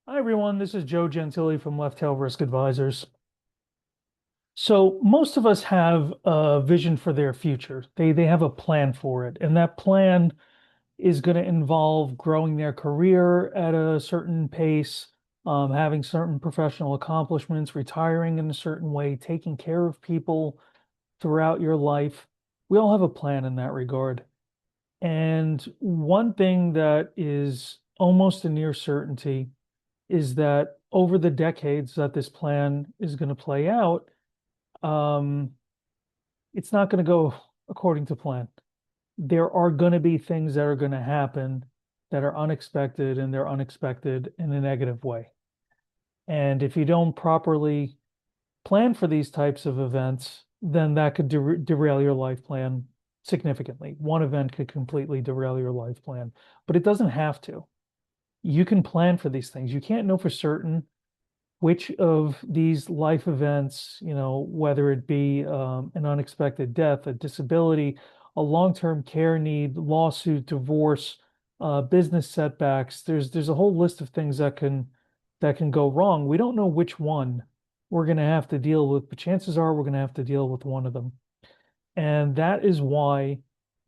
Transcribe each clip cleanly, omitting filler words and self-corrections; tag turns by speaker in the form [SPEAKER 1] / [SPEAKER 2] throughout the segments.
[SPEAKER 1] Hi, everyone. This is Joe Gentili from Left Tail Risk Advisors. So most of us have a vision for their future. They have a plan for it, and that plan is going to involve growing their career at a certain pace, having certain professional accomplishments, retiring in a certain way, taking care of people throughout your life. We all have a plan in that regard. And one thing that is almost a near certainty is that over the decades that this plan is going to play out, um, it's not going to go according to plan. There are going to be things that are going to happen that are unexpected, and they're unexpected in a negative way. And if you don't properly plan for these types of events, then that could derail your life plan significantly. One event could completely derail your life plan, but it doesn't have to. You can plan for these things. You can't know for certain which of these life events, whether it be an unexpected death, a disability, a long-term care need, lawsuit, divorce, business setbacks. There's a whole list of things that can go wrong. We don't know which one we're going to have to deal with, but chances are we're going to have to deal with one of them. And that is why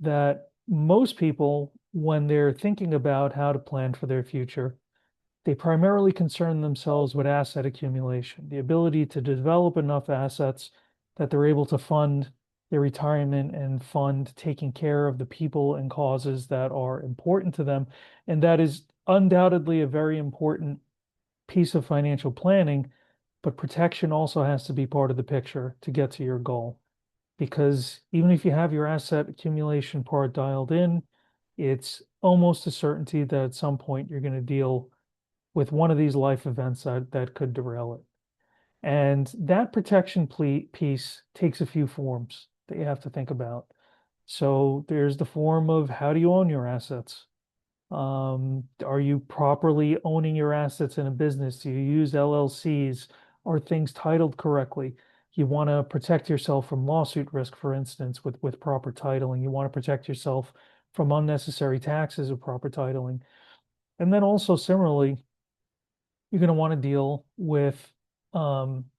[SPEAKER 1] that most people, when they're thinking about how to plan for their future, they primarily concern themselves with asset accumulation, the ability to develop enough assets that they're able to fund their retirement and fund taking care of the people and causes that are important to them. And that is undoubtedly a very important piece of financial planning, but protection also has to be part of the picture to get to your goal. Because even if you have your asset accumulation part dialed in, it's almost a certainty that at some point you're going to deal with one of these life events that could derail it. And that protection piece takes a few forms that you have to think about. So there's the form of, how do you own your assets? Are you properly owning your assets in a business? Do you use LLCs? Are things titled correctly? You want to protect yourself from lawsuit risk, for instance, with proper titling. You want to protect yourself from unnecessary taxes with proper titling. And then also similarly, you're going to want to deal with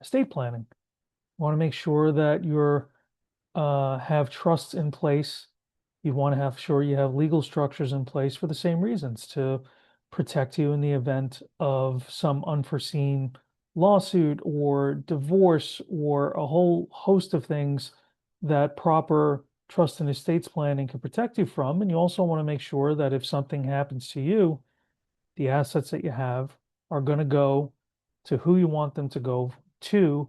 [SPEAKER 1] estate planning. You want to make sure that you're have trusts in place. You want to have sure you have legal structures in place for the same reasons, to protect you in the event of some unforeseen lawsuit or divorce or a whole host of things that proper trust and estates planning can protect you from. And you also want to make sure that if something happens to you, the assets that you have are going to go to who you want them to go to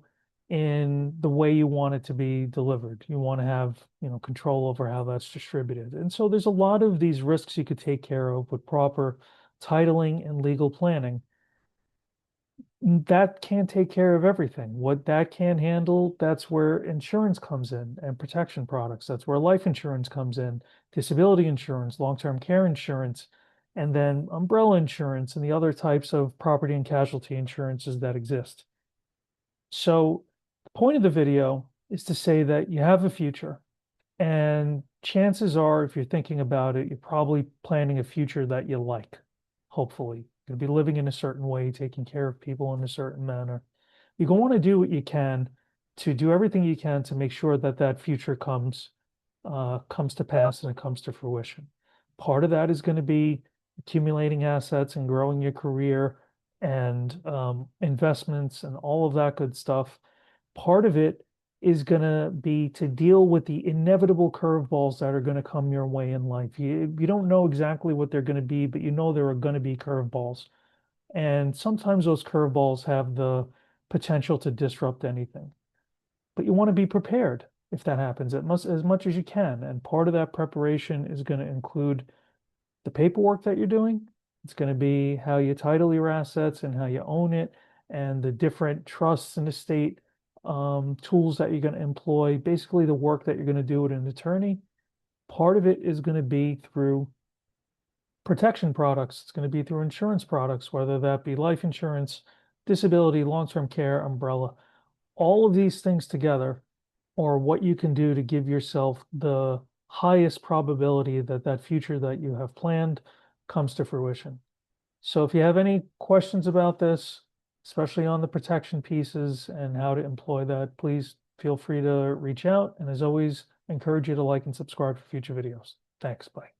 [SPEAKER 1] in the way you want it to be delivered. You want to have, control over how that's distributed. And so there's a lot of these risks you could take care of with proper titling and legal planning. That can't take care of everything. What that can handle, that's where insurance comes in and protection products. That's where life insurance comes in, disability insurance, long-term care insurance, and then umbrella insurance and the other types of property and casualty insurances that exist. So the point of the video is to say that you have a future, and chances are, if you're thinking about it, you're probably planning a future that you like, hopefully. You're going to be living in a certain way, taking care of people in a certain manner. You're going to want to do what you can to do everything you can to make sure that that future comes to pass and it comes to fruition. Part of that is going to be accumulating assets and growing your career and investments and all of that good stuff. Part of it is going to be to deal with the inevitable curveballs that are going to come your way in life. You don't know exactly what they're going to be, but you know there are going to be curveballs. And sometimes those curveballs have the potential to disrupt anything. But you want to be prepared if that happens as much as you can. And part of that preparation is going to include the paperwork that you're doing. It's going to be how you title your assets and how you own it, and the different trusts and estate tools that you're going to employ, basically the work that you're going to do with an attorney. Part of it is going to be through protection products. It's going to be through insurance products, whether that be life insurance, disability, long-term care, umbrella. All of these things together are what you can do to give yourself the highest probability that that future that you have planned comes to fruition. So if you have any questions about this, especially on the protection pieces and how to employ that, please feel free to reach out. And as always, I encourage you to like and subscribe for future videos. Thanks. Bye.